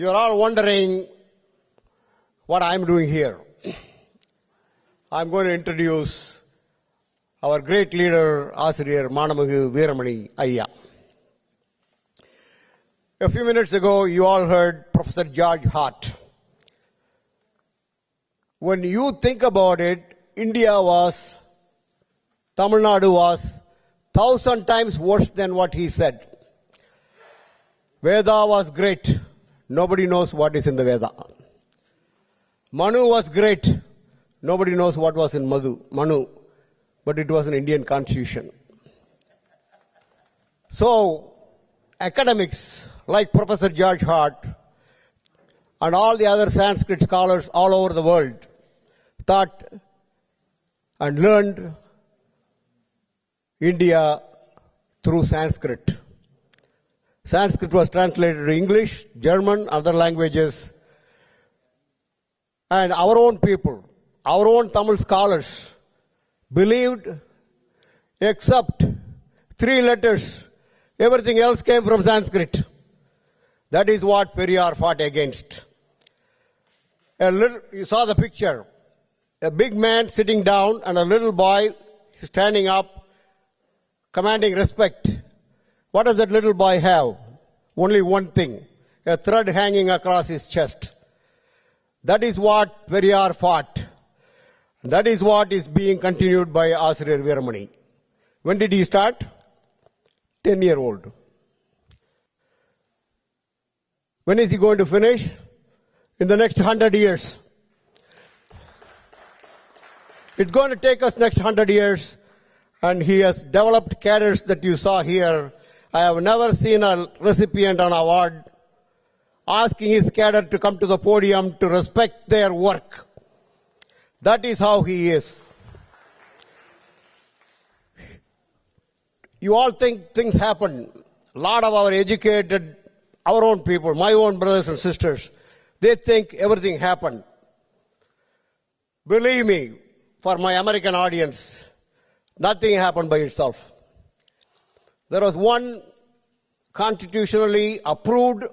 You're all wondering what I'm doing here. I'm going to introduce our great leader, Asiriyar Manamagu Veeramani Ayya. A few minutes ago, you all heard Professor George Hart. When you think about it, Tamil Nadu was 1,000 times worse than what he said. Veda was great. Nobody knows what is in the Veda. Manu was great. Nobody knows what was in Manu. But it was an Indian constitution. So, academics like Professor George Hart and all the other Sanskrit scholars all over the world thought and learned India through Sanskrit. Sanskrit was translated to English, German, other languages. And our own people, our own Tamil scholars believed, except 3 letters, everything else came from Sanskrit. That is what Periyar fought against. You saw the picture. A big man sitting down and a little boy standing up, commanding respect. What does that little boy have? Only one thing, a thread hanging across his chest. That is what Periyar fought. That is what is being continued by Asiriyar Veeramani. When did he start? 10-year-old. When is he going to finish? In the next 100 years. It's going to take us next 100 years. And he has developed cadres that you saw here. I have never seen a recipient on an award asking his cadre to come to the podium to respect their work. That is how he is. You all think things happen. A lot of our educated, our own people, my own brothers and sisters, they think everything happened. Believe me, for my American audience, nothing happened by itself. There was one constitutionally approved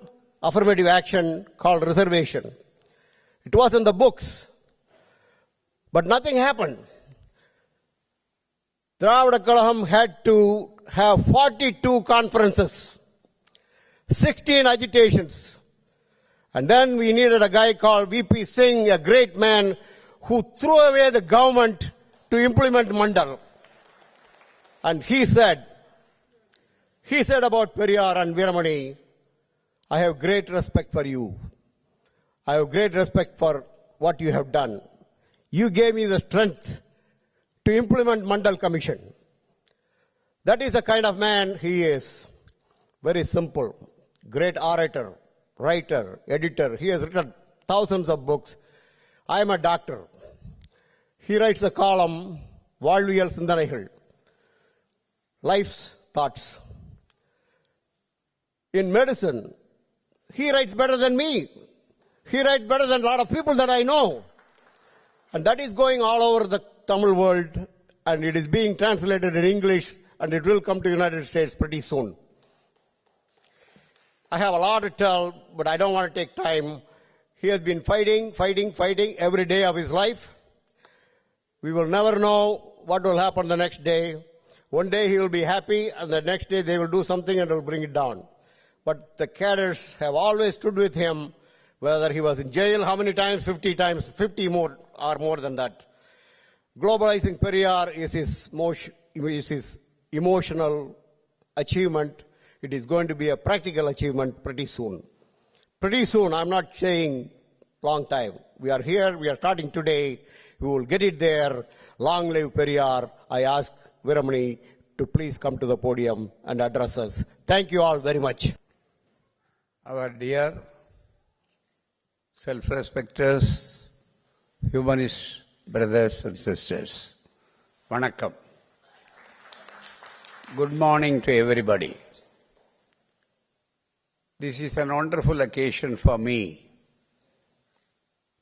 affirmative action called reservation. It was in the books, but nothing happened. Dravida Kalaham had to have 42 conferences, 16 agitations, and then we needed a guy called V.P. Singh, a great man who threw away the government to implement Mandal. And he said about Periyar and Veeramani, I have great respect for you. I have great respect for what you have done. You gave me the strength to implement Mandal Commission. That is the kind of man he is. Very simple. Great orator, writer, editor. He has written thousands of books. I am a doctor. He writes a column, Valviyal Sindanaigal, life's thoughts. In medicine, he writes better than me. He writes better than a lot of people that I know. And that is going all over the Tamil world, and it is being translated in English, and it will come to the United States pretty soon. I have a lot to tell, but I don't want to take time. He has been fighting every day of his life. We will never know what will happen the next day. One day he will be happy, and the next day they will do something and will bring it down. But the cadres have always stood with him, whether he was in jail, how many times? 50 times, 50 more or more than that. Globalizing Periyar is his emotional achievement. It is going to be a practical achievement pretty soon. Pretty soon, I'm not saying long time. We are here, we are starting today. We will get it there. Long live Periyar. I ask Veeramani to please come to the podium and address us. Thank you all very much. Our dear self-respecters, humanist brothers and sisters, Vanakkam. Good morning to everybody. This is an wonderful occasion for me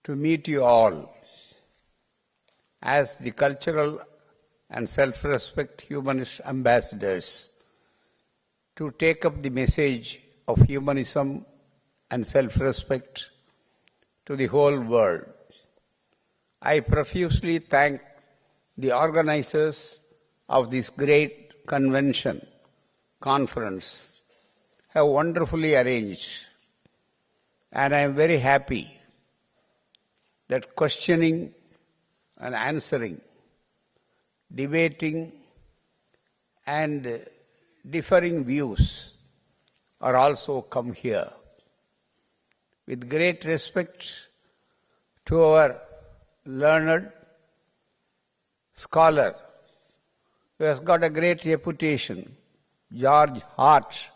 to meet you all as the cultural and self-respect humanist ambassadors to take up the message of humanism and self-respect to the whole world. I profusely thank the organizers of this great conference, have wonderfully arranged, and I am very happy that questioning and answering, debating and differing views are also come here. With great respect to our learned scholar who has got a great reputation, George Hart,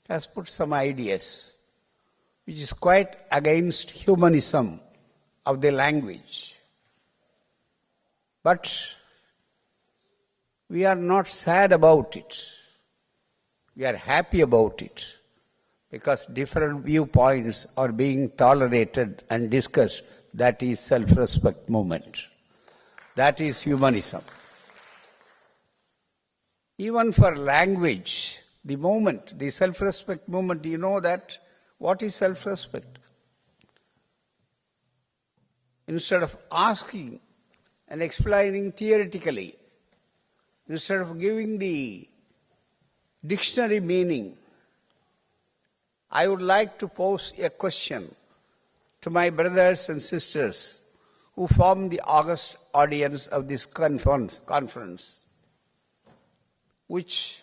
has put some ideas which is quite against humanism of the language. But we are not sad about it. We are happy about it because different viewpoints are being tolerated and discussed. That is self-respect movement. That is humanism. Even for language, the movement, the self-respect movement, you know that what is self-respect? Instead of asking and explaining theoretically, instead of giving the dictionary meaning, I would like to pose a question to my brothers and sisters who form the august audience of this conference, which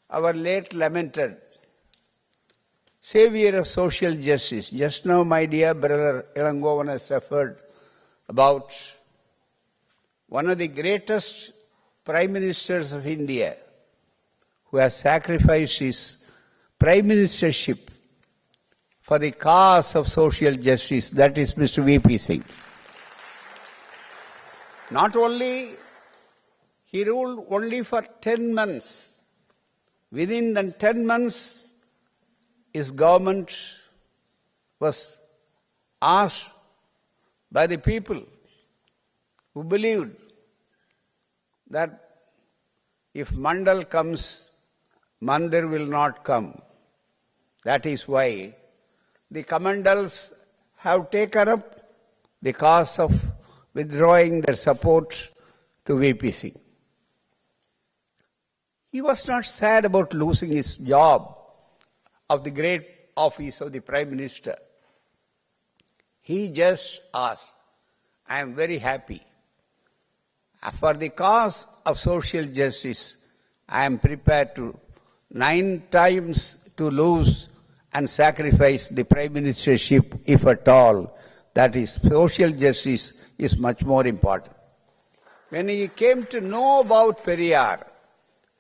our late lamented savior of social justice, just now my dear brother Ilangovan has referred about one of the greatest prime ministers of India who has sacrificed his prime ministership for the cause of social justice, that is Mr. V.P. Singh. Not only he ruled only for 10 months. Within the 10 months, his government was asked by the people who believed that if Mandal comes, Mandir will not come. That is why the Kamandals have taken up the cause of withdrawing their support to V.P. Singh. He was not sad about losing his job of the great office of the Prime Minister. He just asked, I am very happy. For the cause of social justice, I am prepared to 9 times to lose and sacrifice the Prime Ministership, if at all. That is, social justice is much more important. When he came to know about Periyar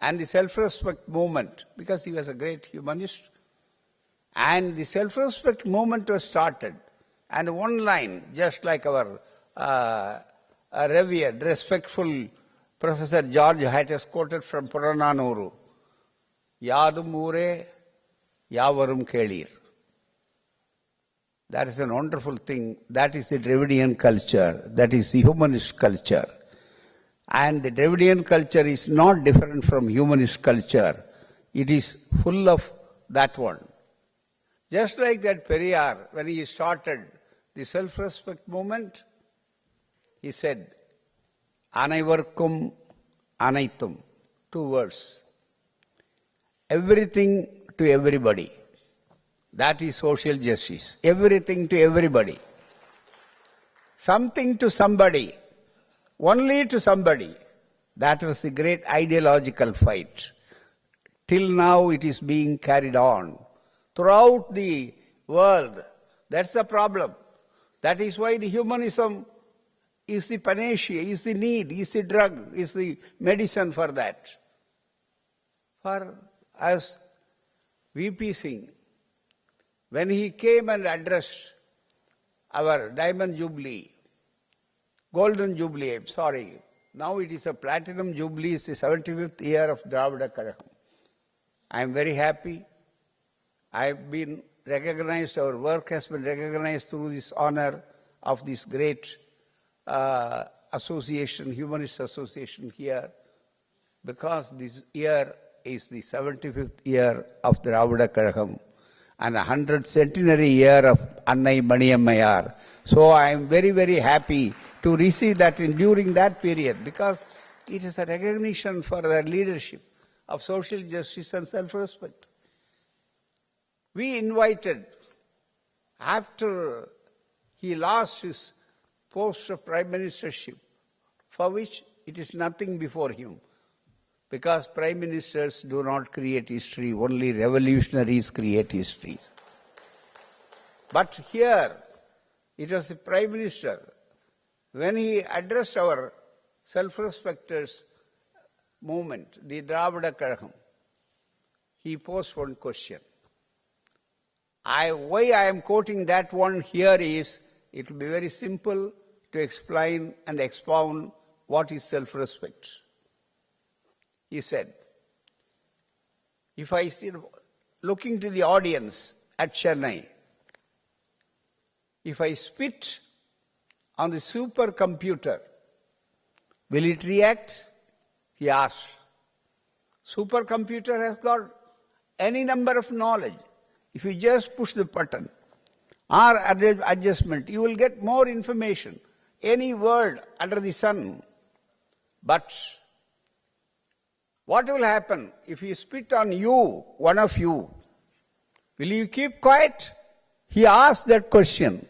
and the self-respect movement, because he was a great humanist, and the self-respect movement was started, and one line, just like our revered, respectful Professor George Hart has quoted from Purananuru, Yadum Ure, Yavarum Kelir. That is a wonderful thing. That is the Dravidian culture. That is the humanist culture. And the Dravidian culture is not different from humanist culture. It is full of that one. Just like that Periyar, when he started the self-respect movement, he said, Anaivarkum Anaitum, 2 words. Everything to everybody. That is social justice. Everything to everybody. Something to somebody. Only to somebody. That was the great ideological fight. Till now it is being carried on. Throughout the world, that's the problem. That is why the humanism is the panacea, is the need, is the drug, is the medicine for that. For us, V.P. Singh, when he came and addressed our Diamond Jubilee, Golden Jubilee, sorry, now it is a Platinum Jubilee, it's the 75th year of Dravida Kazhagam. I am very happy. I have been recognized, our work has been recognized through this honor of this great association, humanist association here, because this year is the 75th year of Dravida Kazhagam. and 100th centenary year of Annai Maniammayar. So I am very, very happy to receive that during that period, because it is a recognition for their leadership of social justice and self-respect. We invited, after he lost his post of prime ministership, for which it is nothing before him, because prime ministers do not create history, only revolutionaries create histories. But here, it was the prime minister, when he addressed our self-respecters movement, the Dravida Kazhagam, he posed one question. Why I am quoting that one here is, it will be very simple to explain and expound what is self-respect. He said, if I see, looking to the audience at Chennai, if I spit on the supercomputer, will it react? He asked. Supercomputer has got any number of knowledge. If you just push the button or adjustment, you will get more information. Any word under the sun. But what will happen if he spit on you, one of you? Will you keep quiet? He asked that question.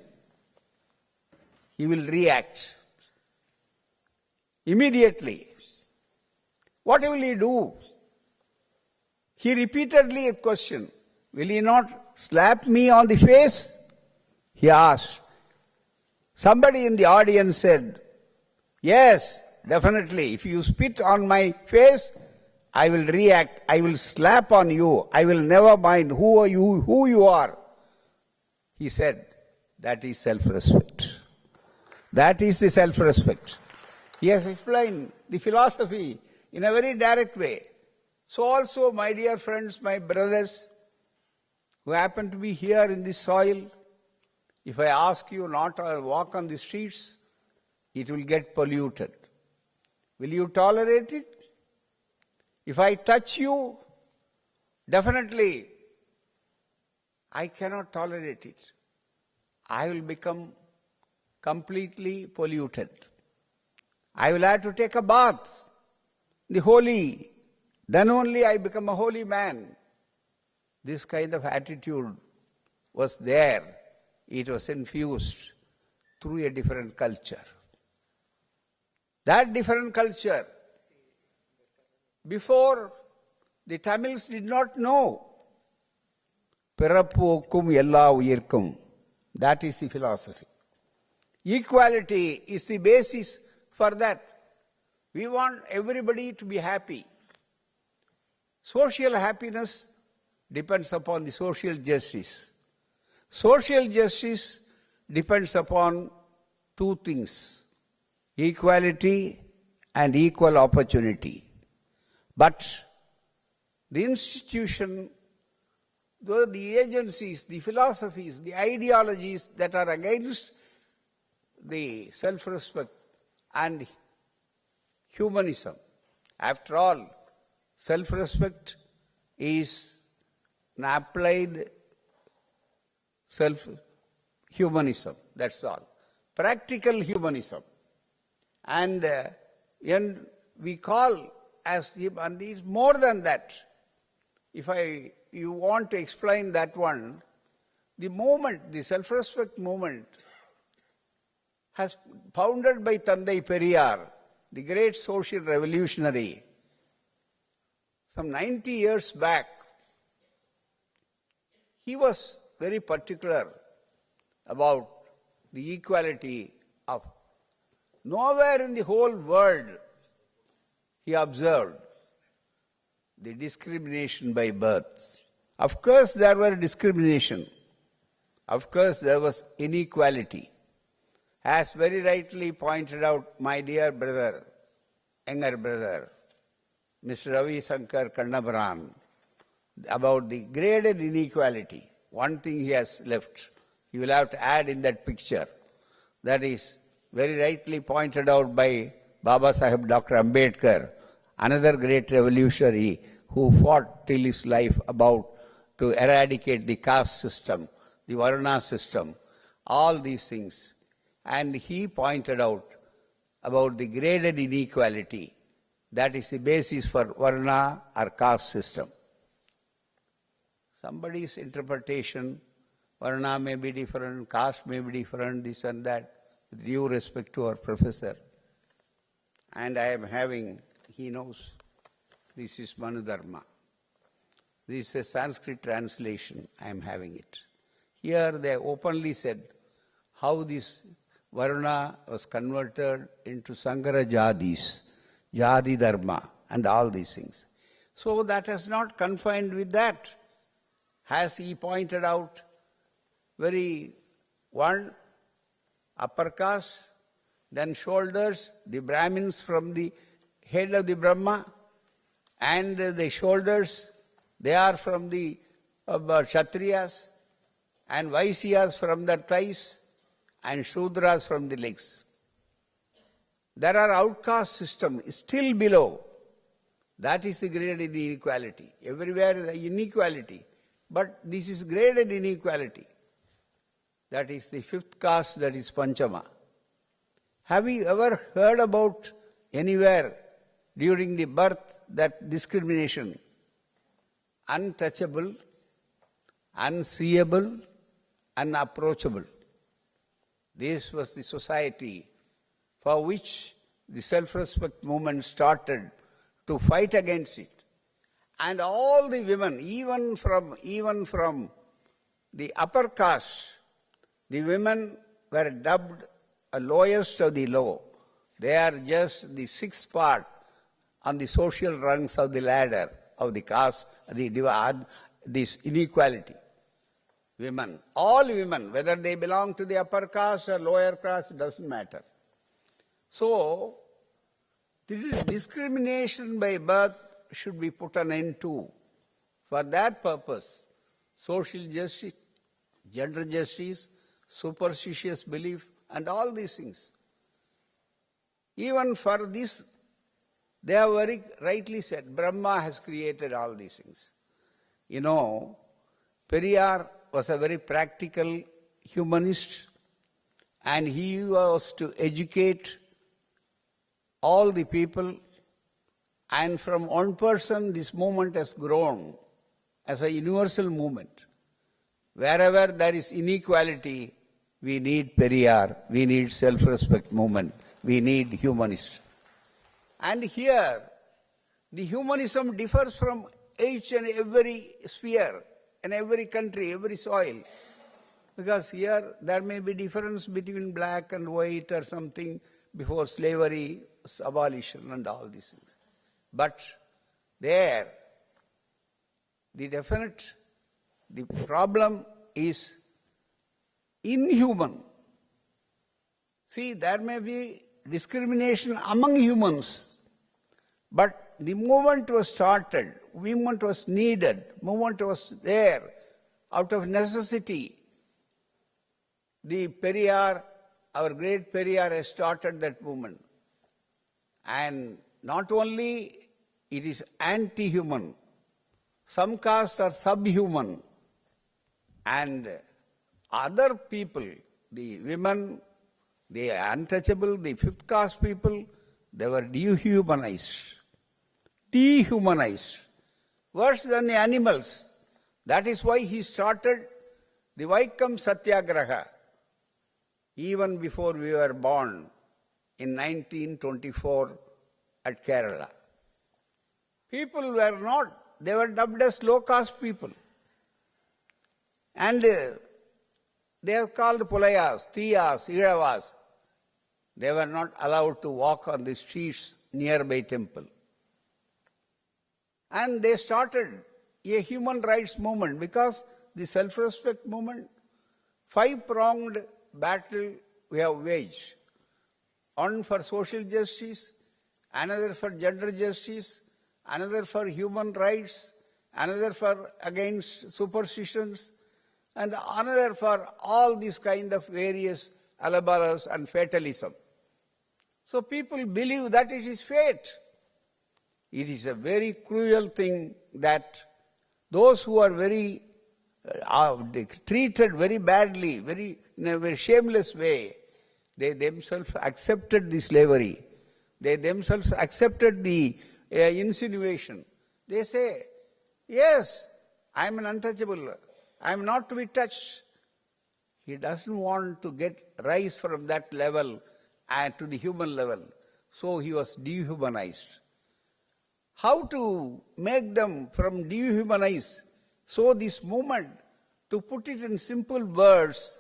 He will react immediately. What will he do? He repeatedly a question. Will he not slap me on the face? He asked. Somebody in the audience said, yes, definitely. If you spit on my face, I will react. I will slap on you. I will never mind who you are. He said, that is self-respect. That is the self-respect. He has explained the philosophy in a very direct way. So also, my dear friends, my brothers, who happen to be here in this soil, if I ask you not to walk on the streets, it will get polluted. Will you tolerate it? If I touch you, definitely I cannot tolerate it. I will become completely polluted. I will have to take a bath, the holy. Then only I become a holy man. This kind of attitude was there. It was infused through a different culture. That different culture, before, the Tamils did not know. Pirappokum ella uyirkum. That is the philosophy. Equality is the basis for that. We want everybody to be happy. Social happiness depends upon the social justice. Social justice depends upon two things: equality and equal opportunity. But the institution, the agencies, the philosophies, the ideologies that are against the self-respect and humanism. After all, self-respect is an applied self-humanism, that's all. Practical humanism. And we call as, and it is more than that. If you want to explain that one, the movement, the self-respect movement, has founded by Tandai Periyar, the great social revolutionary, some 90 years back. He was very particular about the equality of, nowhere in the whole world he observed the discrimination by birth. Of course there were discrimination. Of course there was inequality. As very rightly pointed out my dear brother, younger brother, Mr. Ravi Shankar Kannabaran, about the graded inequality. One thing he has left, he will have to add in that picture. That is very rightly pointed out by Baba Sahib Dr. Ambedkar, another great revolutionary who fought till his life about to eradicate the caste system, the Varna system, all these things. And he pointed out about the graded inequality. That is the basis for Varna or caste system. Somebody's interpretation, Varna may be different, caste may be different, this and that, with due respect to our professor. And I am having, he knows, this is Manudharma. This is a Sanskrit translation, I am having it. Here they openly said how this Varna was converted into Sankara Jadis, Jadi Dharma, and all these things. So that is not confined with that. As he pointed out, very one, upper caste, then shoulders, the Brahmins from the head of the Brahma, and the shoulders, they are from the Kshatriyas, and Vaisyas from their thighs, and Shudras from the legs. There are outcast systems still below. That is the graded inequality. Everywhere is inequality. But this is graded inequality. That is the fifth caste, that is Panchama. Have you ever heard about anywhere during the birth that discrimination? Untouchable, unseeable, unapproachable. This was the society for which the self-respect movement started to fight against it. And all the women, even from the upper caste, the women were dubbed a lowest of the low. They are just the sixth part on the social rungs of the ladder of the caste, this inequality. Women, all women, whether they belong to the upper caste or lower caste, it doesn't matter. So, the discrimination by birth should be put an end to. For that purpose, social justice, gender justice, superstitious belief, and all these things. Even for this, they have very rightly said, Brahma has created all these things. You know, Periyar was a very practical humanist, and he was to educate all the people, and from one person this movement has grown as a universal movement. Wherever there is inequality, we need Periyar, we need self-respect movement, we need humanists. And here, the humanism differs from each and every sphere, in every country, every soil. Because here there may be difference between black and white or something before slavery, abolition and all these things. But there, the problem is inhuman. See, there may be discrimination among humans, but the movement was started, movement was needed, movement was there out of necessity. The Periyar, our great Periyar, has started that movement. And not only it is anti-human, some castes are subhuman, and other people, the women, the untouchable, the fifth caste people, they were dehumanized. Dehumanized. Worse than the animals. That is why he started the Vaikam Satyagraha, even before we were born, in 1924 at Kerala. People were not, they were dubbed as low caste people. And they are called Pulayas, Tiyas, Iravas. They were not allowed to walk on the streets nearby temple. And they started a human rights movement because the self-respect movement, 5-pronged battle we have waged. One for social justice, another for gender justice, another for human rights, another for against superstitions, and another for all these kind of various alabalas and fatalism. So people believe that it is fate. It is a very cruel thing that those who are treated very badly, in a very shameless way, they themselves accepted the slavery. They themselves accepted the insinuation. They say, yes, I am an untouchable. I am not to be touched. He doesn't want to rise from that level to the human level. So he was dehumanized. How to make them from dehumanized? So this movement, to put it in simple words,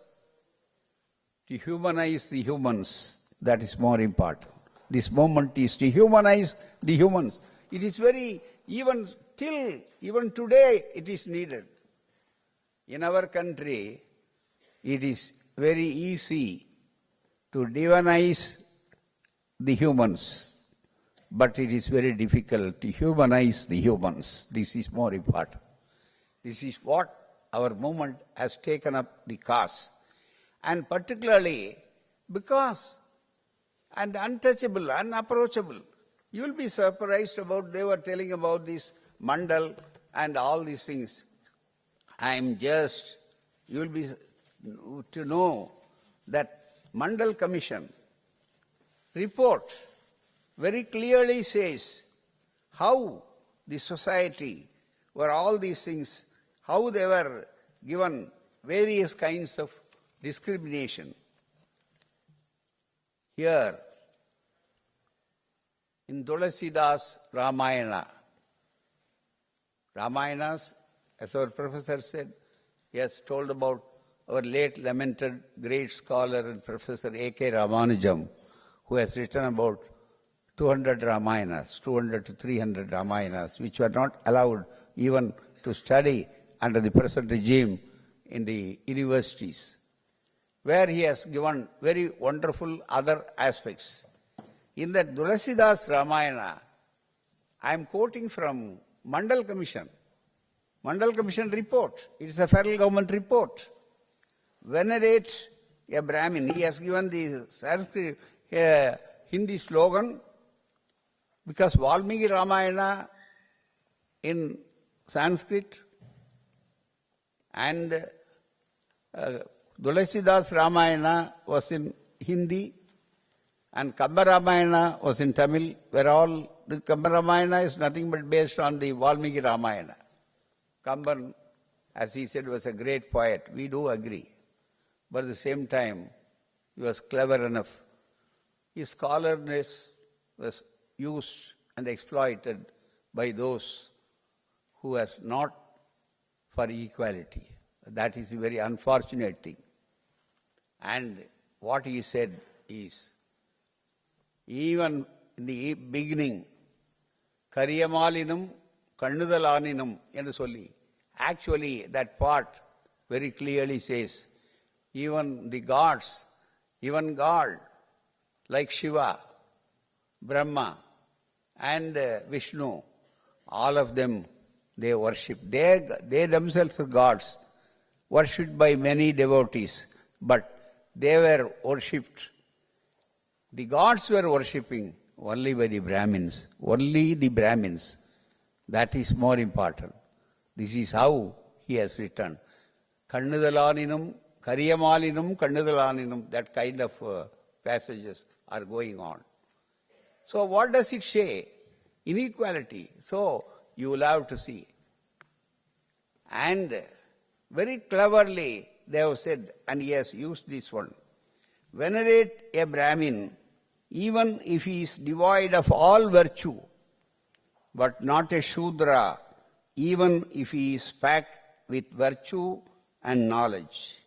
to humanize the humans, that is more important. This movement is to humanize the humans. It is even today it is needed. In our country, it is very easy to divinize the humans, but it is very difficult to humanize the humans. This is more important. This is what our movement has taken up the cause. And particularly because, and the untouchable, unapproachable, you will be surprised about, they were telling about this mandal and all these things. You will be to know that Mandal Commission report very clearly says how the society, where all these things, how they were given various kinds of discrimination. Here, in Tulasidas Ramayana, Ramayanas, as our professor said, he has told about our late lamented great scholar and Professor A.K. Ramanujam, who has written about 200 Ramayanas, 200 to 300 Ramayanas, which were not allowed even to study under the present regime in the universities, where he has given very wonderful other aspects. In that Tulasidas Ramayana, I am quoting from Mandal Commission. Mandal Commission report. It is a federal government report. Venerate a Brahmin. He has given the Sanskrit Hindi slogan, because Valmiki Ramayana in Sanskrit and Tulasidas Ramayana was in Hindi and Kamba Ramayana was in Tamil, where all the Kamba Ramayana is nothing but based on the Valmiki Ramayana. Kamban, as he said, was a great poet. We do agree. But at the same time, he was clever enough. His scholarness was used and exploited by those who were not for equality. That is a very unfortunate thing. And what he said is, even in the beginning, Kariyamalinum, Kannudalaninum, endu solli. Actually, that part very clearly says, even the gods, even God, like Shiva, Brahma, and Vishnu, all of them, they worship. They themselves are gods, worshipped by many devotees, but they were worshipped. The gods were worshipping only by the Brahmins, only the Brahmins. That is more important. This is how he has written. Kannudalaninum, Kariyamalinum, Kannudalaninum, that kind of passages are going on. So what does it say? Inequality. So you will have to see. And very cleverly they have said, and he has used this one, venerate a Brahmin even if he is devoid of all virtue, but not a Shudra, even if he is packed with virtue and knowledge.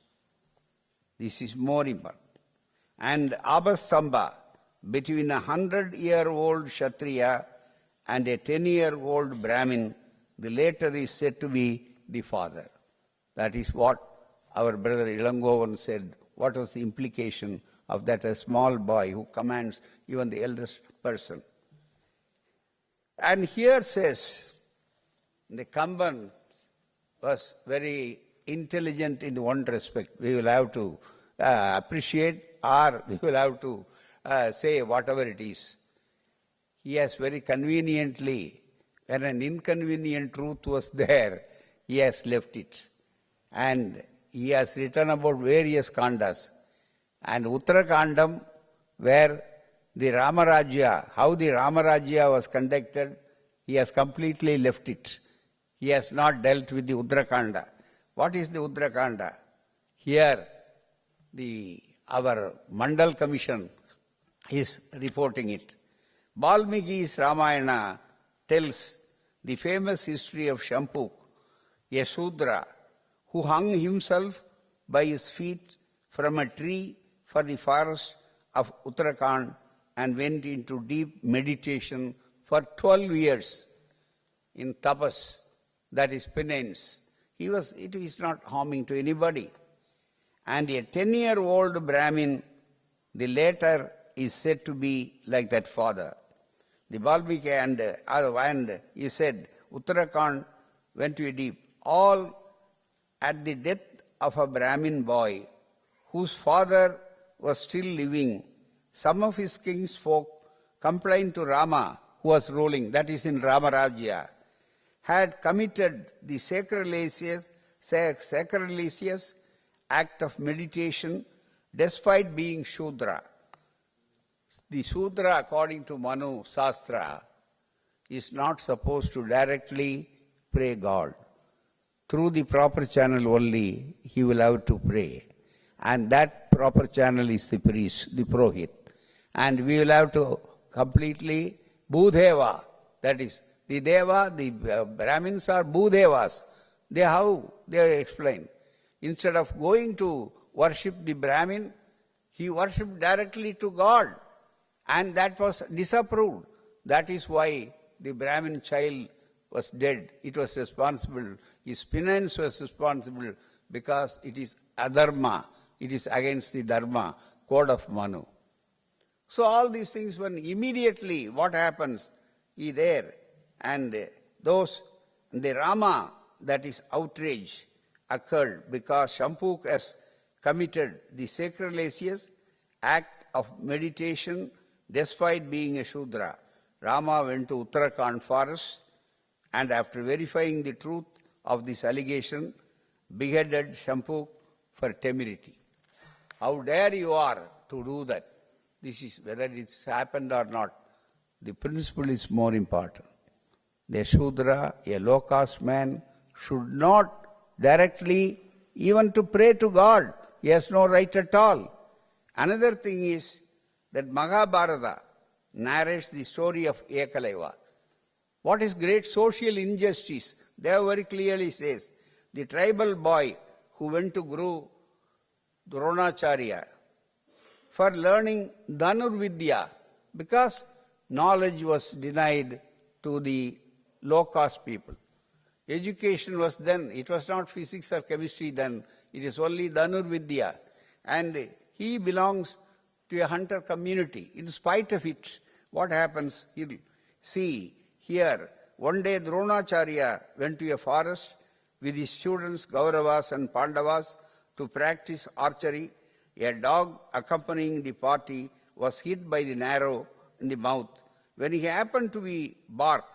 This is more important. And Abhastamba, between 100-year-old Kshatriya and a 10-year-old Brahmin, the latter is said to be the father. That is what our brother Ilangovan said. What was the implication of that, a small boy who commands even the eldest person? And here says, the Kamban was very intelligent in one respect. We will have to appreciate, or we will have to say whatever it is. He has very conveniently, when an inconvenient truth was there, he has left it. And he has written about various kandas. And Uttarakandam, where the Ramarajya, how the Ramarajya was conducted, he has completely left it. He has not dealt with the Uttarakanda. What is the Uttarakanda? Here, our Mandal Commission is reporting it. Valmiki's Ramayana tells the famous history of Shampuk, a Shudra, who hung himself by his feet from a tree for the forest of Uttarakhand and went into deep meditation for 12 years in tapas, that is penance. It is not harming to anybody. And a 10-year-old Brahmin, the later is said to be like that father. The Valmiki and he said, Uttarakhand went to a deep, all at the death of a Brahmin boy whose father was still living. Some of his kinsfolk complained to Rama, who was ruling, that is in Ramarajya, had committed the sacrilegious act of meditation despite being Shudra. The Shudra, according to Manu Shastra, is not supposed to directly pray God. Through the proper channel only, he will have to pray. And that proper channel is the priest, the Purohit. And we will have to completely Bhudeva, that is, the Deva, the Brahmins are Bhudevas. They explain. Instead of going to worship the Brahmin, he worshipped directly to God. And that was disapproved. That is why the Brahmin child was dead. It was responsible. His penance was responsible because it is adharma. It is against the dharma, code of Manu. So all these things, when immediately what happens, he there. And the Rama, that is outrage, occurred because Shampuk has committed the sacrilegious act of meditation despite being a Shudra. Rama went to Uttarakhand forest and after verifying the truth of this allegation, beheaded Shampuk for temerity. How dare you are to do that? This is whether it's happened or not. The principle is more important. The Shudra, a low-caste man, should not directly even to pray to God. He has no right at all. Another thing is that Mahabharata narrates the story of Ekalaiva. What is great social injustice? There very clearly says, the tribal boy who went to Guru Dronacharya for learning Dhanurvidya because knowledge was denied to the low-caste people. Education was then, it was not physics or chemistry then, it is only Dhanurvidya. And he belongs to a hunter community. In spite of it, what happens? You'll see here, one day Dronacharya went to a forest with his students Kauravas and Pandavas to practice archery. A dog accompanying the party was hit by the arrow in the mouth. When he happened to be bark,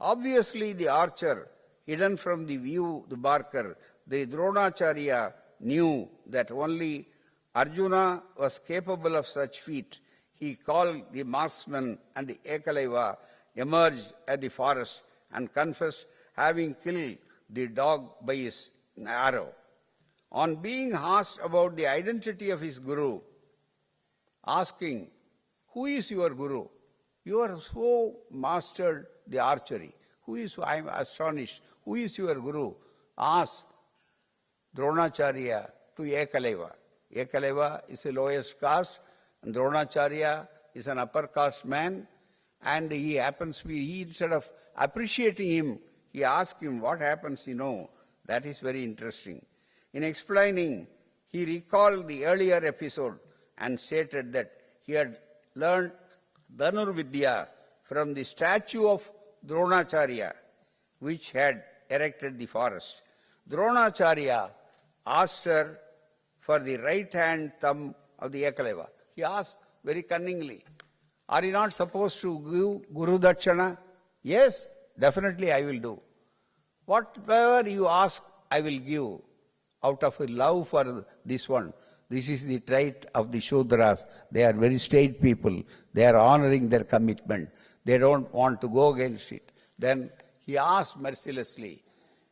obviously the archer, hidden from the view, the barker, the Dronacharya knew that only Arjuna was capable of such feat. He called the marksman and the Ekalaiva emerged at the forest and confessed having killed the dog by his arrow. On being asked about the identity of his guru, asking, who is your guru? You are so mastered the archery. I am astonished. Who is your guru? Ask Dronacharya to Ekalaiva. Ekalaiva is the lowest caste, and Dronacharya is an upper caste man, and he happens to be, instead of appreciating him, he asked him, what happens, That is very interesting. In explaining, he recalled the earlier episode and stated that he had learned Dhanurvidya from the statue of Dronacharya, which had erected the forest. Dronacharya asked her for the right hand thumb of the Ekalaiva. He asked very cunningly, are you not supposed to give Guru Dakshana? Yes, definitely I will do. Whatever you ask, I will give out of a love for this one. This is the trait of the Shudras. They are very straight people. They are honoring their commitment. They don't want to go against it. Then he asked mercilessly,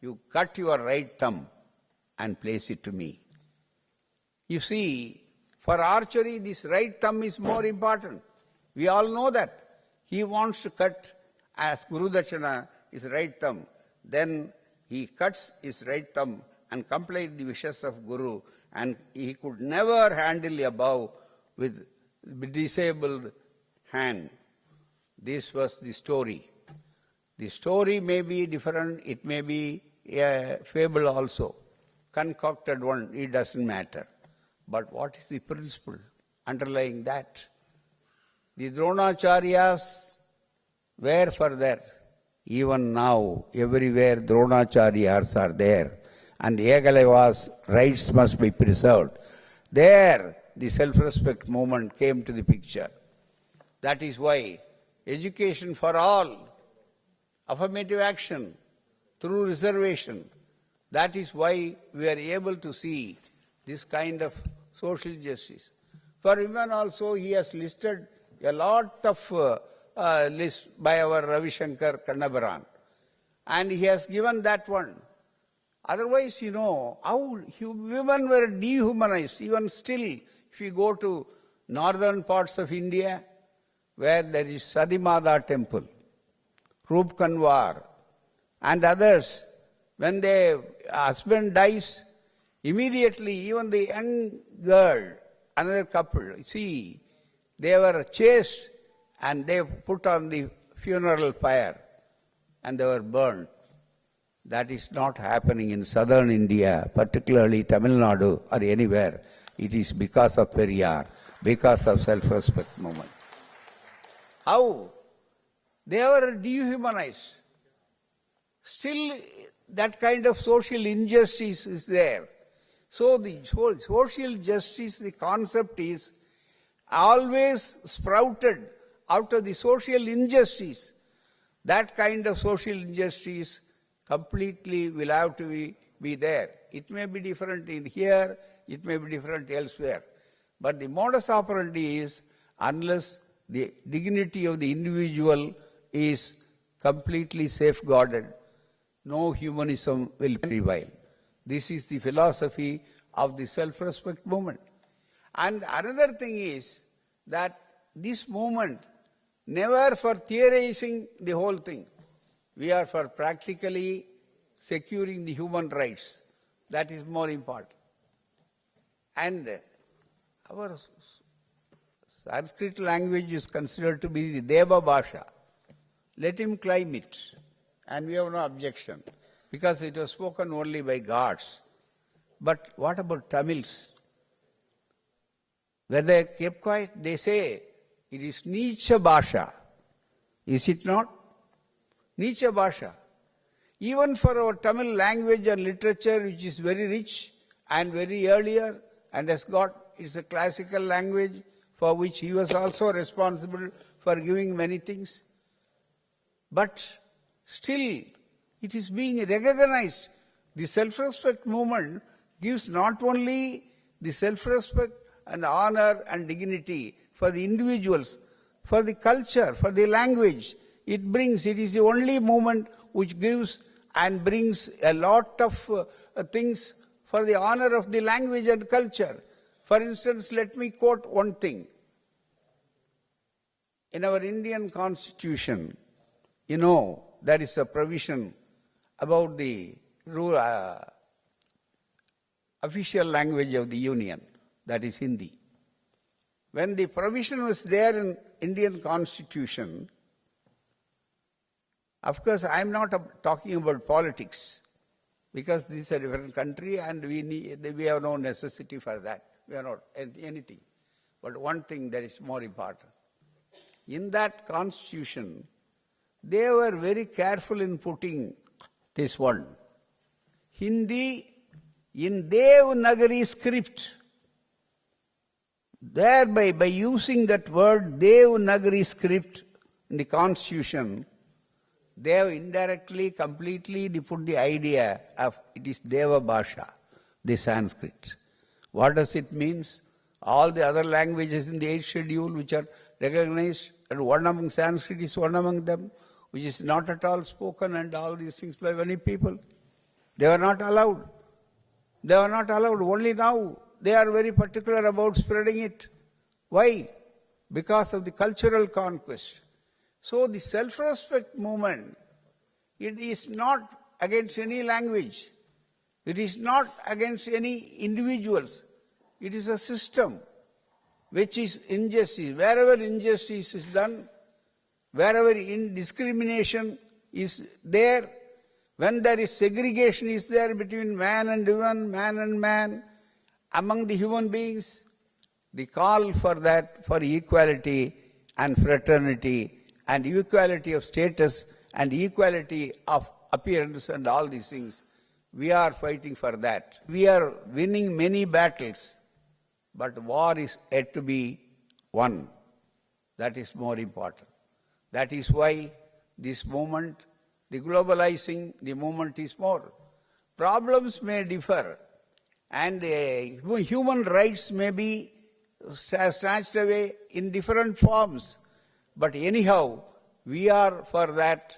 you cut your right thumb and place it to me. You see, for archery, this right thumb is more important. We all know that. He wants to cut as Guru Dakshina his right thumb. Then he cuts his right thumb and complied the wishes of Guru, and he could never handle a bow with disabled hand. This was the story. The story may be different, it may be a fable also, concocted one, it doesn't matter. But what is the principle underlying that? The Dronacharyas were for there. Even now, everywhere Dronacharyas are there. And the Ekalava's rights must be preserved. There, the self-respect movement came to the picture. That is why education for all, affirmative action through reservation, that is why we are able to see this kind of social justice. For women also, he has listed a lot of lists by our Ravi Shankar Kannabaran. And he has given that one. Otherwise, you know, how women were dehumanized. Even still, if you go to northern parts of India, where there is Sadimada temple, Roop Kanwar, and others, when their husband dies, immediately even the young girl, another couple, see, they were chased and they put on the funeral pyre and they were burned. That is not happening in southern India, particularly Tamil Nadu or anywhere. It is because of Periyar, because of self-respect movement. How? They were dehumanized. Still, that kind of social injustice is there. So the social justice, the concept is always sprouted out of the social injustice. That kind of social injustice completely will have to be there. It may be different in here, it may be different elsewhere. But the modus operandi is, unless the dignity of the individual is completely safeguarded, no humanism will prevail. This is the philosophy of the self-respect movement. And another thing is that this movement, never for theorizing the whole thing. We are for practically securing the human rights. That is more important. And our Sanskrit language is considered to be the Deva Bhasha. Let him claim it. And we have no objection, because it was spoken only by gods. But what about Tamils? When they kept quiet, they say, it is Nicha Bhasha. Is it not? Nicha Bhasha. Even for our Tamil language and literature, which is very rich and very earlier, and has got, it's a classical language for which he was also responsible for giving many things. But still, it is being recognized. The self-respect movement gives not only the self-respect and honor and dignity for the individuals, for the culture, for the language. It is the only movement which gives and brings a lot of things for the honor of the language and culture. For instance, let me quote one thing. In our Indian Constitution, you know, there is a provision about the official language of the Union, that is Hindi. When the provision was there in Indian Constitution, of course I am not talking about politics, because this is a different country and we have no necessity for that. We are not anything. But one thing that is more important. In that Constitution, they were very careful in putting this one. Hindi in Devanagari script. Thereby, by using that word Devanagari script in the Constitution, they have indirectly, completely they put the idea of it is Deva Bhasha, the Sanskrit. What does it mean? All the other languages in the 8th schedule which are recognized, and one among Sanskrit is one among them, which is not at all spoken, and all these things by many people. They were not allowed. They were not allowed. Only now they are very particular about spreading it. Why? Because of the cultural conquest. So the self-respect movement, it is not against any language. It is not against any individuals. It is a system which is injustice. Wherever injustice is done, wherever discrimination is there, when there is segregation is there between man and woman, man and man, among the human beings, the call for that, for equality and fraternity and equality of status and equality of appearance and all these things, we are fighting for that. We are winning many battles, but war is yet to be won. That is more important. That is why this movement, the globalizing, the movement is more. Problems may differ, and human rights may be snatched away in different forms. But anyhow, we are for that,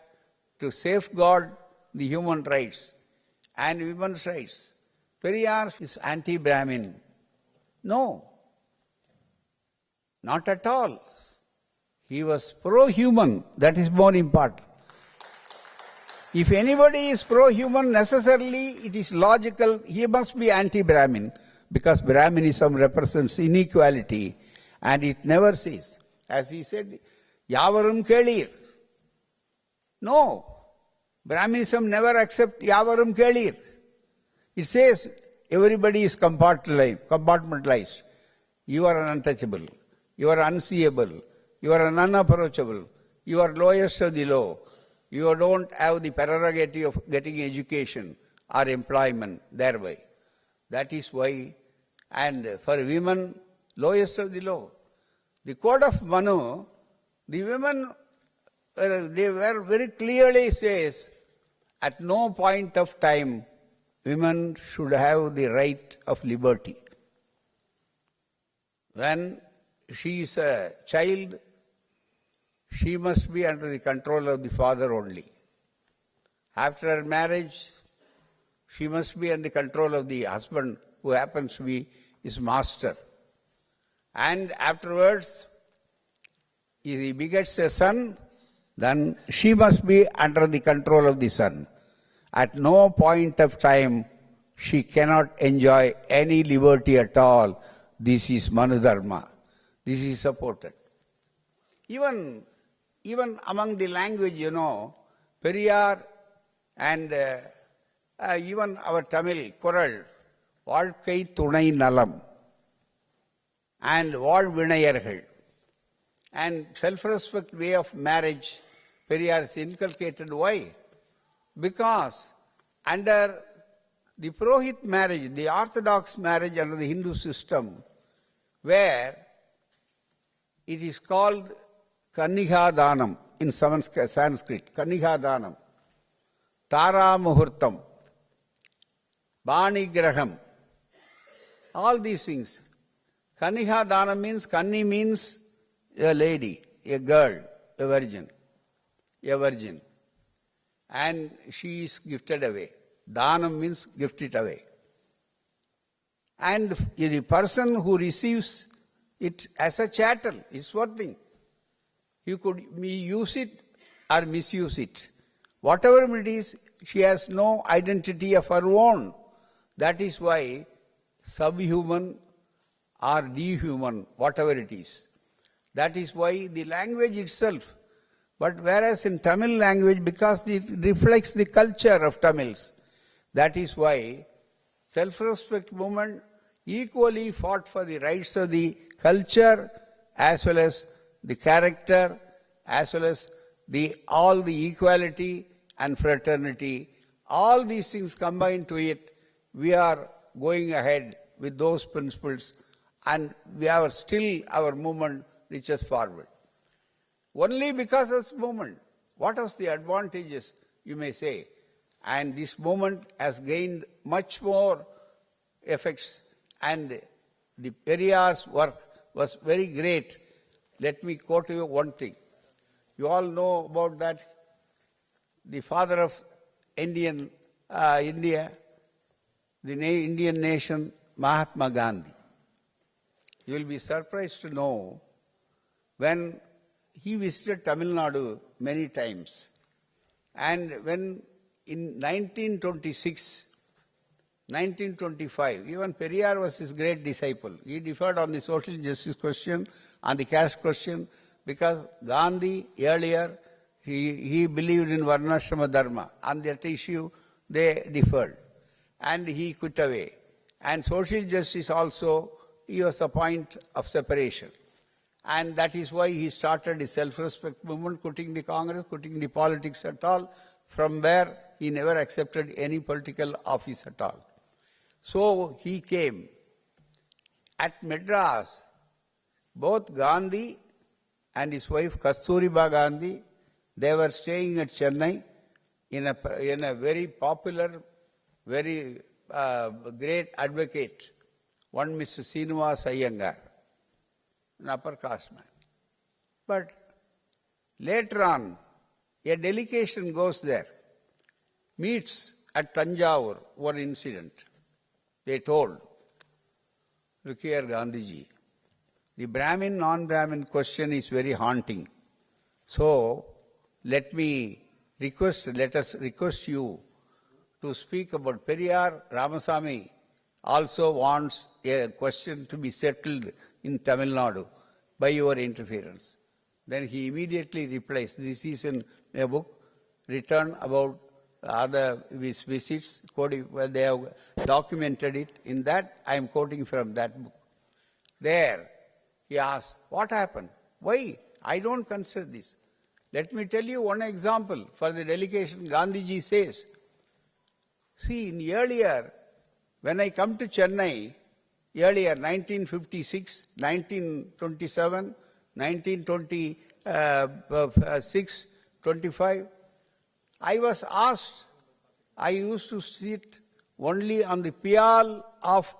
to safeguard the human rights and women's rights. Periyar is anti-Brahmin. No, not at all. He was pro-human. That is more important. If anybody is pro-human, necessarily it is logical, he must be anti-Brahmin, because Brahminism represents inequality, and it never says, as he said, Yavarum Kelir. No, Brahminism never accepts Yavarum Kelir. It says everybody is compartmentalized. You are an untouchable, you are unseeable, you are an unapproachable, you are lowest of the low. You don't have the prerogative of getting education or employment thereby. That is why, and for women, lowest of the low. The Code of Manu, the women, they were very clearly says, at no point of time, women should have the right of liberty. When she is a child, she must be under the control of the father only. After her marriage, she must be under the control of the husband, who happens to be his master. And afterwards, if he begets a son, then she must be under the control of the son. At no point of time, she cannot enjoy any liberty at all. This is Manu Dharma. This is supported. Even among the language, Periyar and even our Tamil, Kural, Valkai Tunai Nalam and Valvinayargal, and self-respect way of marriage, Periyar is inculcated. Why? Because under the Purohit marriage, the orthodox marriage under the Hindu system, where it is called Kanniha Danam in Sanskrit, Kanniha Danam, Tara Muhurtam, Bani Graham, all these things. Kanniha Danam means, Kanni means a lady, a girl, a virgin. And she is gifted away. Danam means gift it away. And the person who receives it as a chattel is one thing. You could use it or misuse it. Whatever it is, she has no identity of her own. That is why subhuman or dehuman, whatever it is. That is why the language itself. But whereas in Tamil language, because it reflects the culture of Tamils, that is why self-respect movement equally fought for the rights of the culture as well as the character, as well as all the equality and fraternity. All these things combined to it, we are going ahead with those principles, and we are still, our movement reaches forward. Only because of this movement, What was the advantages, you may say? And this movement has gained much more effects, and the Periyar's work was very great. Let me quote you one thing. You all know about that, the father of India, the Indian nation, Mahatma Gandhi. You will be surprised to know when he visited Tamil Nadu many times, and when in 1926, 1925, even Periyar was his great disciple. He differed on the social justice question, on the caste question, because Gandhi earlier, he believed in Varnashrama Dharma. On that issue, they differed. And he quit away. And social justice also, he was a point of separation. And that is why he started the self-respect movement, quitting the Congress, quitting the politics at all, from where he never accepted any political office at all. So he came. At Madras, both Gandhi and his wife Kasturiba Gandhi, they were staying at Chennai in a very popular, very great advocate, one Mr. Srinivas Iyengar, an upper caste man. But later on, a delegation goes there, meets at Tanjavur, one incident. They told, look here, Gandhiji, the Brahmin, non-Brahmin question is very haunting. So, let us request you to speak about Periyar. Ramasamy also wants a question to be settled in Tamil Nadu by your interference. Then he immediately replies, this is in a book written about other visits, where they have documented it. In that, I am quoting from that book. There, he asks, what happened? Why? I don't consider this. Let me tell you one example for the delegation. Gandhiji says, see, earlier, when I come to Chennai, earlier, 1956, 1927, 1926, 25, I was asked, I used to sit only on the pial of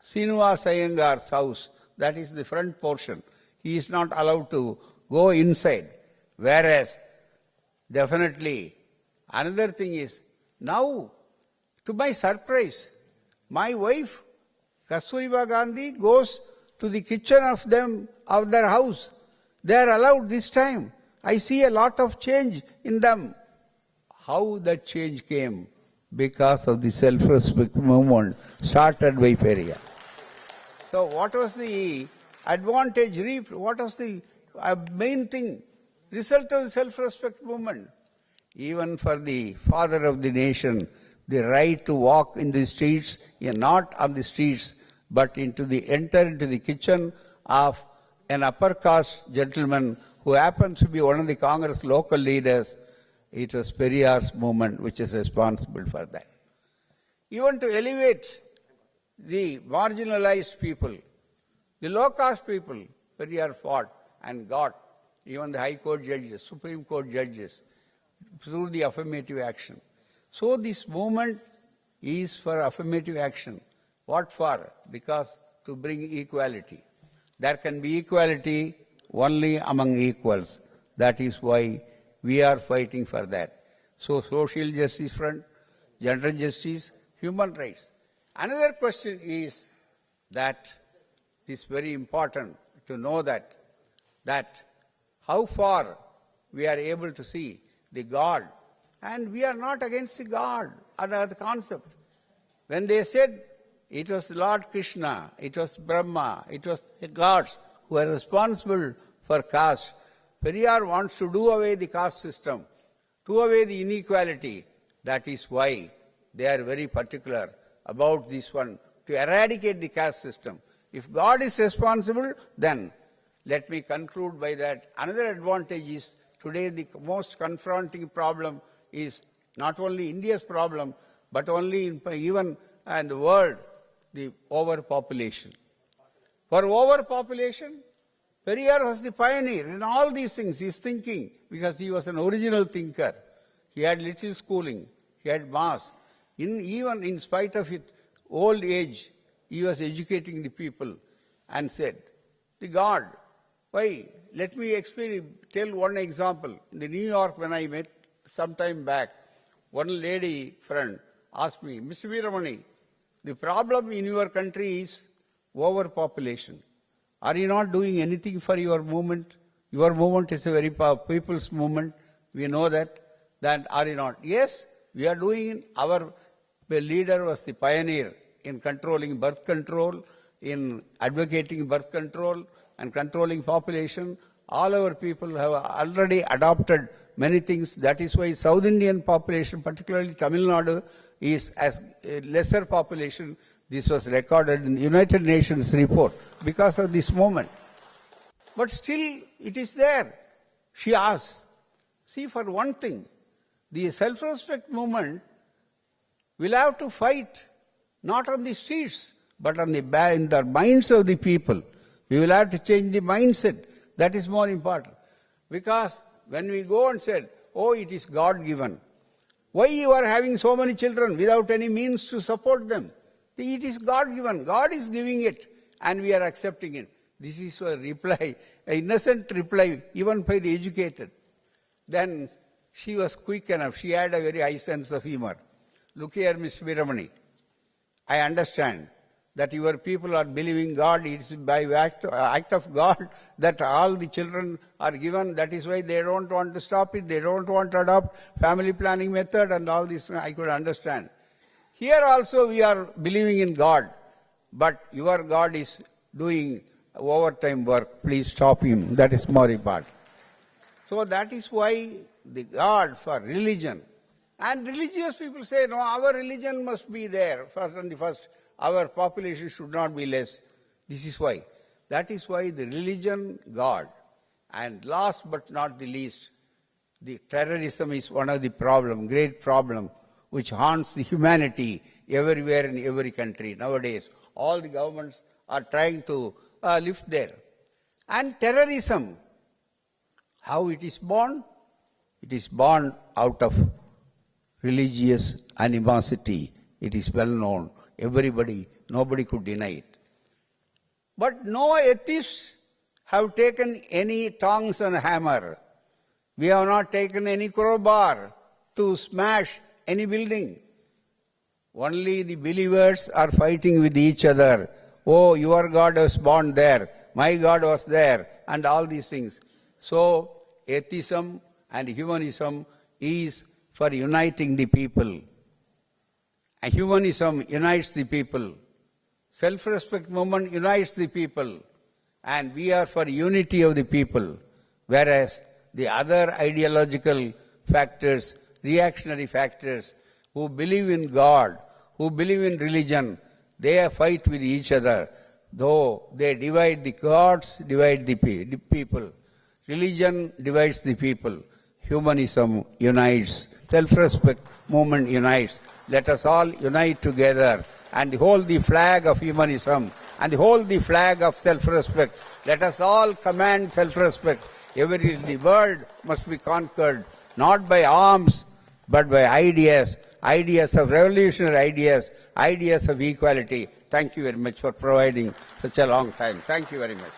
Srinivas Iyengar's house, that is the front portion. He is not allowed to go inside. Whereas, definitely, another thing is, now, to my surprise, my wife, Kasturiba Gandhi, goes to the kitchen of their house. They are allowed this time. I see a lot of change in them. How that change came? Because of the self-respect movement started by Periyar. So what was the advantage reaped? What was the main thing? Result of the self-respect movement. Even for the father of the nation, the right to walk in the streets, not on the streets, but enter into the kitchen of an upper caste gentleman who happens to be one of the Congress local leaders. It was Periyar's movement which is responsible for that. Even to elevate the marginalized people, the low caste people, Periyar fought and got even the High Court judges, Supreme Court judges, through the affirmative action. So this movement is for affirmative action. What for? Because to bring equality. There can be equality only among equals. That is why we are fighting for that. So social justice front, gender justice, human rights. Another question is that it is very important to know that how far we are able to see the God, and we are not against the God or the concept. When they said it was Lord Krishna, it was Brahma, it was the gods who are responsible for caste, Periyar wants to do away the caste system, do away the inequality. That is why they are very particular about this one, to eradicate the caste system. If God is responsible, then let me conclude by that. Another advantage is today the most confronting problem is not only India's problem, but even in the world, the overpopulation. For overpopulation, Periyar was the pioneer in all these things. His thinking because he was an original thinker. He had little schooling, he had mass. Even in spite of his old age, he was educating the people and said, the God, why? Let me tell one example. In New York, when I met some time back, one lady friend asked me, Mr. Veeramani, the problem in your country is overpopulation. Are you not doing anything for your movement? Your movement is a very people's movement. We know that. Then are you not? Yes, we are doing. Our leader was the pioneer in controlling birth control, in advocating birth control and controlling population. All our people have already adopted many things. That is why South Indian population, particularly Tamil Nadu, is as a lesser population. This was recorded in the United Nations report because of this movement. But still, it is there. She asked, see, for one thing, the self-respect movement will have to fight not on the streets, but on in the minds of the people. We will have to change the mindset. That is more important. Because when we go and said, oh, it is God-given, why you are having so many children without any means to support them? It is God-given. God is giving it, and we are accepting it. This is a reply, an innocent reply, even by the educated. Then she was quick enough. She had a very high sense of humor. Look here, Mr. Veeramani. I understand that your people are believing God. It's by act of God that all the children are given. That is why they don't want to stop it. They don't want to adopt family planning method and all this. I could understand. Here also we are believing in God, but your God is doing overtime work. Please stop him. That is more important. So that is why the God for religion. And religious people say, no, our religion must be there. First and the first, our population should not be less. This is why. That is why the religion, God. And last but not the least, the terrorism is one of the great problem, which haunts the humanity everywhere in every country nowadays. All the governments are trying to lift there. And terrorism, how it is born? It is born out of religious animosity. It is well known. Everybody, nobody could deny it. But no atheists have taken any tongs and hammer. We have not taken any crowbar to smash any building. Only the believers are fighting with each other. Oh, your God was born there. My God was there. And all these things. So, atheism and humanism is for uniting the people. And humanism unites the people. Self-respect movement unites the people. And we are for unity of the people. Whereas the other ideological factors, reactionary factors, who believe in God, who believe in religion, they fight with each other. Though they divide the gods, divide the people. Religion divides the people. Humanism unites. Self-respect movement unites. Let us all unite together and hold the flag of humanism and hold the flag of self-respect. Let us all command self-respect. The world must be conquered not by arms but by ideas, ideas of revolutionary ideas, ideas of equality. Thank you very much for providing such a long time. Thank you very much.